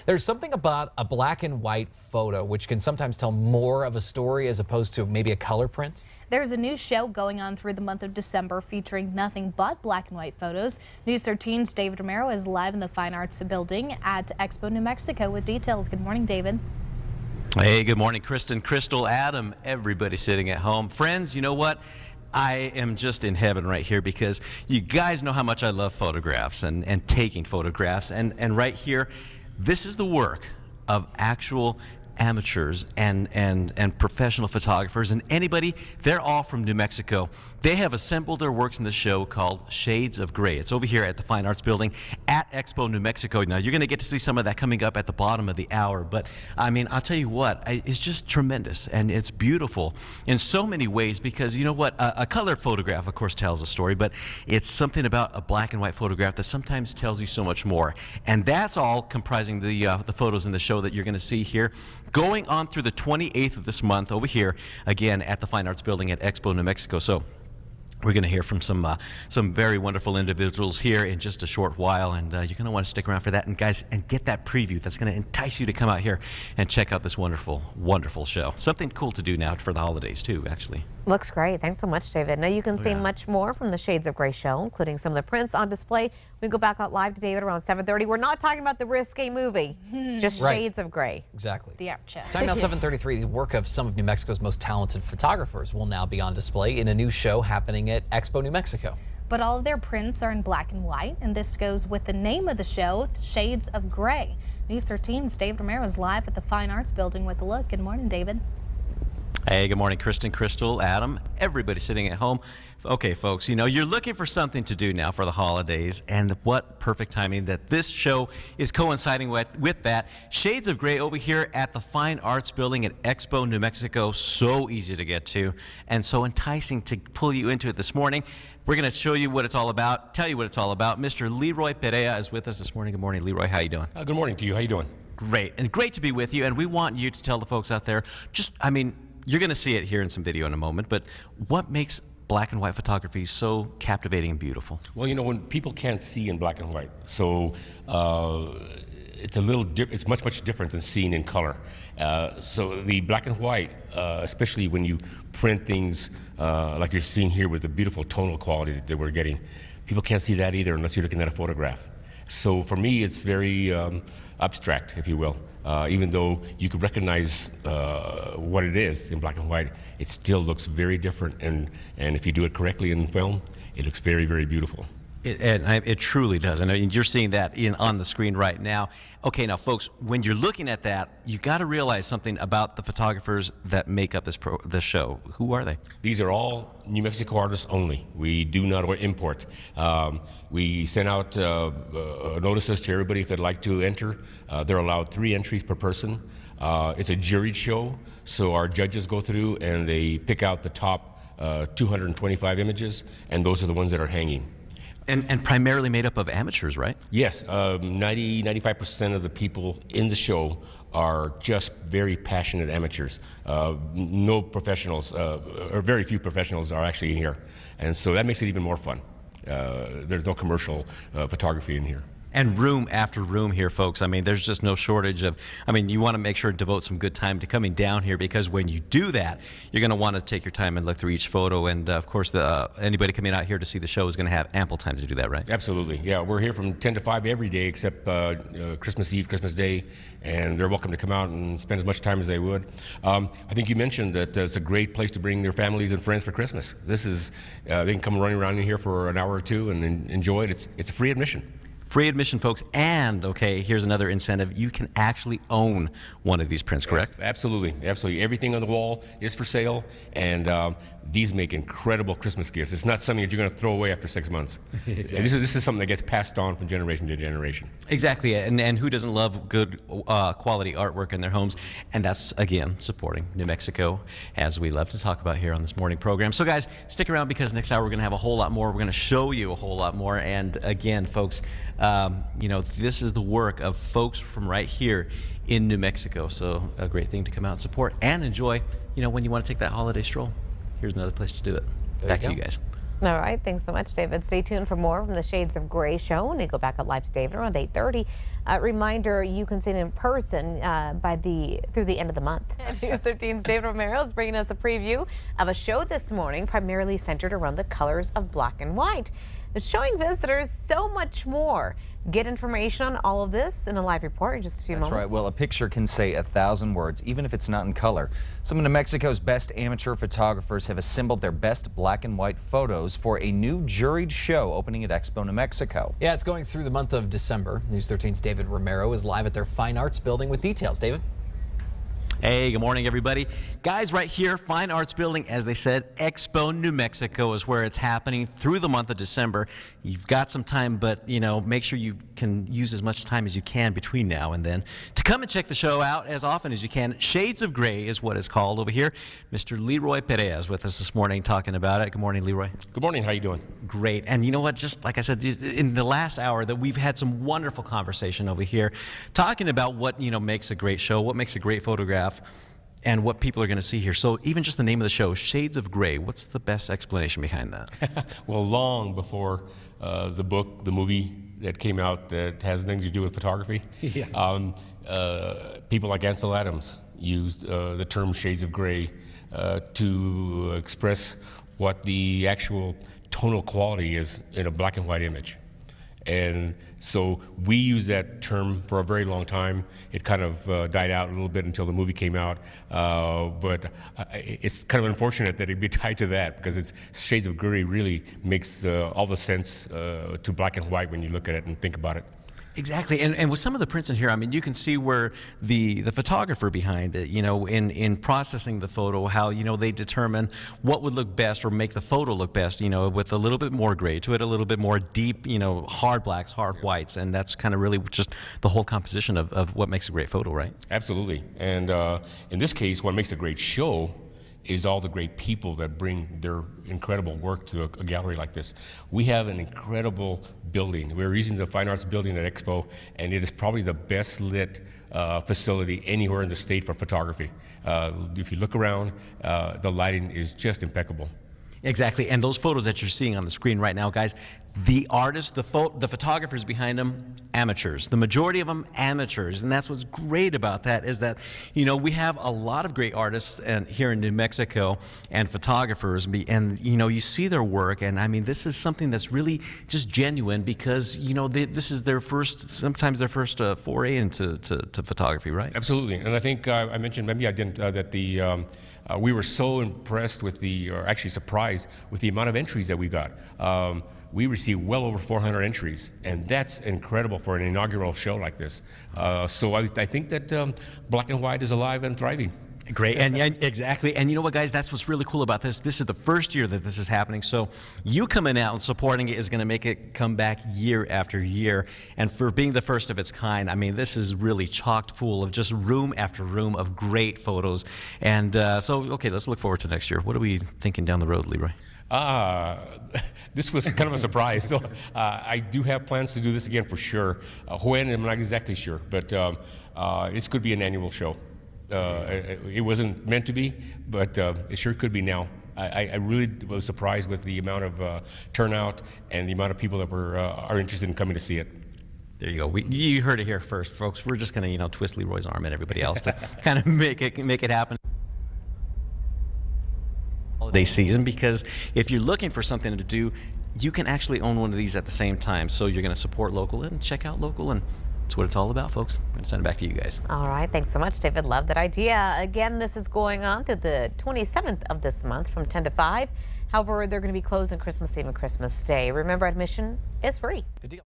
There's something about a black and white photo which can sometimes tell more of a story as opposed to maybe a color print. There's a new show going on through the month of December featuring nothing but black and white photos. News 13's David Romero is live in the Fine Arts Building at Expo New Mexico with details. Good morning, David. Hey, good morning, Kristen, Crystal, Adam, everybody sitting at home. Friends, you know what? I am just in heaven right here because you guys know how much I love photographs and taking photographs. And right here, this is the work of actual amateurs and professional photographers, and anybody. They're all from New Mexico. They have assembled their works in the show called Shades of Gray. It's over here at the Fine Arts Building at Expo New Mexico. Now, you're going to get to see some of that coming up at the bottom of the hour, but I mean, I'll tell you what, it's just tremendous, and it's beautiful in so many ways because, you know what, a color photograph, of course, tells a story, but it's something about a black and white photograph that sometimes tells you so much more, and that's all comprising the photos in the show that you're going to see here, going on through the 28th of this month over here, again, at the Fine Arts Building at Expo New Mexico. So we're going to hear from some very wonderful individuals here in just a short while, and you're going to want to stick around for that. And guys, and get that preview. That's going to entice you to come out here and check out this wonderful, wonderful show. Something cool to do now for the holidays too, actually. Looks great. Thanks so much, David. Now you can see much more from the Shades of Gray show, including some of the prints on display. We go back out live to David around 7:30. We're not talking about the risque movie, just Shades of Gray. Exactly. The art show. Time now 7:33. The work of some of New Mexico's most talented photographers will now be on display in a new show happening at Expo New Mexico. But all of their prints are in black and white, and this goes with the name of the show, Shades of Gray. News 13's David Romero is live at the Fine Arts Building with a look. Good morning, David. Hey, good morning, Kristen, Crystal, Adam, everybody sitting at home. Okay, folks, you know, you're looking for something to do now for the holidays, and what perfect timing that this show is coinciding with that. Shades of Gray over here at the Fine Arts Building at Expo New Mexico. So easy to get to and so enticing to pull you into it this morning. We're going to show you what it's all about, tell you what it's all about. Mr. LeRoy Perea is with us this morning. Good morning, LeRoy. How you doing? Good morning to you. How you doing? Great, and great to be with you, and we want you to tell the folks out there, you're going to see it here in some video in a moment, but what makes black and white photography so captivating and beautiful? Well, you know, when people can't see in black and white, so it's much different than seeing in color. So the black and white, especially when you print things like you're seeing here with the beautiful tonal quality that we're getting, people can't see that either unless you're looking at a photograph. So for me, it's very abstract, if you will. Even though you could recognize what it is in black and white, it still looks very different. And if you do it correctly in film, it looks very, very beautiful. It truly does. I know you're seeing that on the screen right now. Okay, now, folks, when you're looking at that, you got to realize something about the photographers that make up this show. Who are they? These are all New Mexico artists only. We do not import. We send out notices to everybody if they'd like to enter. They're allowed 3 entries per person. It's a juried show, so our judges go through and they pick out the top 225 images, and those are the ones that are hanging. And primarily made up of amateurs, right? Yes, 95% of the people in the show are just very passionate amateurs. No professionals, or very few professionals are actually in here. And so that makes it even more fun. There's no commercial photography in here. And room after room here, folks. I mean, there's just no shortage of, you want to make sure to devote some good time to coming down here, because when you do that, you're going to want to take your time and look through each photo. And of course, anybody coming out here to see the show is going to have ample time to do that, right? Absolutely. Yeah, we're here from 10 to 5 every day except Christmas Eve, Christmas Day, and they're welcome to come out and spend as much time as they would. I think you mentioned that it's a great place to bring their families and friends for Christmas. This is, they can come running around in here for an hour or two and enjoy it. It's a free admission. Free admission, folks, and, okay, here's another incentive. You can actually own one of these prints, correct? Absolutely, absolutely. Everything on the wall is for sale, and these make incredible Christmas gifts. It's not something that you're going to throw away after 6 months. Exactly. This is something that gets passed on from generation to generation. Exactly, and who doesn't love good quality artwork in their homes? And that's, again, supporting New Mexico, as we love to talk about here on this morning program. So, guys, stick around, because next hour we're going to have a whole lot more. We're going to show you a whole lot more. And, again, folks, you know, this is the work of folks from right here in New Mexico. So a great thing to come out and support and enjoy, you know, when you want to take that holiday stroll. Here's another place to do it. Back to you guys. All right, thanks so much, David. Stay tuned for more from the Shades of Gray show when we go back out live to David around 8:30. Reminder, you can see it in person through the end of the month. News 13's David Romero is bringing us a preview of a show this morning primarily centered around the colors of black and white. It's showing visitors so much more. Get information on all of this in a live report in just a few moments. That's right. Well, a picture can say 1,000 words, even if it's not in color. Some of New Mexico's best amateur photographers have assembled their best black and white photos for a new juried show opening at Expo New Mexico. Yeah, it's going through the month of December. News 13's David Romero is live at their Fine Arts building with details. David? Hey, good morning, everybody. Guys, right here, Fine Arts Building, as they said, Expo New Mexico is where it's happening through the month of December. You've got some time, but, you know, make sure you can use as much time as you can between now and then to come and check the show out as often as you can. Shades of Gray is what it's called over here. Mr. LeRoy Perea is with us this morning talking about it. Good morning, LeRoy. Good morning. How you doing? Great. And you know what? Just like I said, in the last hour that we've had some wonderful conversation over here talking about what, you know, makes a great show, what makes a great photograph, and what people are going to see here. So even just the name of the show, Shades of Gray, what's the best explanation behind that? Well, long before the book, the movie that came out that has nothing to do with photography, people like Ansel Adams used the term Shades of Gray to express what the actual tonal quality is in a black and white image. And so we used that term for a very long time. It kind of died out a little bit until the movie came out. But it's kind of unfortunate that it'd be tied to that, because it's Shades of Gray really makes all the sense to black and white when you look at it and think about it. Exactly, and with some of the prints in here, I mean, you can see where the photographer behind it, you know, in processing the photo, how, you know, they determine what would look best or make the photo look best, you know, with a little bit more gray to it, a little bit more deep, you know, hard blacks, hard whites, and that's kind of really just the whole composition of what makes a great photo, right? Absolutely, and in this case, what makes a great show is all the great people that bring their incredible work to a gallery like this. We have an incredible building. We're using the Fine Arts building at Expo, and it is probably the best lit facility anywhere in the state for photography. If you look around, the lighting is just impeccable. Exactly, and those photos that you're seeing on the screen right now, guys, the artists, the photographers behind them, amateurs. The majority of them, amateurs, and that's what's great about that, is that, you know, we have a lot of great artists here in New Mexico and photographers, and, you know, you see their work, and I mean, this is something that's really just genuine, because, you know, this is their first, sometimes their first foray into photography, right? Absolutely, and I think I mentioned, maybe I didn't, that we were so impressed with or actually surprised with the amount of entries that we got. We received well over 400 entries, and that's incredible for an inaugural show like this. So I think that black and white is alive and thriving. Great, and yeah, exactly. And you know what, guys? That's what's really cool about this. This is the first year that this is happening, so you coming out and supporting it is going to make it come back year after year. And for being the first of its kind, I mean, this is really chocked full of just room after room of great photos. And so, okay, let's look forward to next year. What are we thinking down the road, LeRoy? This was kind of a surprise. So I do have plans to do this again for sure. When, I'm not exactly sure, but this could be an annual show. It wasn't meant to be, but it sure could be now. I really was surprised with the amount of turnout and the amount of people that are interested in coming to see it. There you go. You heard it here first, folks. We're just going to, you know, twist LeRoy's arm and everybody else to kind of make it happen. Holiday season, because if you're looking for something to do, you can actually own one of these at the same time. So you're going to support local and check out local, and that's what it's all about, folks. I'm going to send it back to you guys. All right, thanks so much, David. Love that idea. Again, this is going on through the 27th of this month from 10 to 5. However, they're going to be closed on Christmas Eve and Christmas Day. Remember, admission is free. Good deal.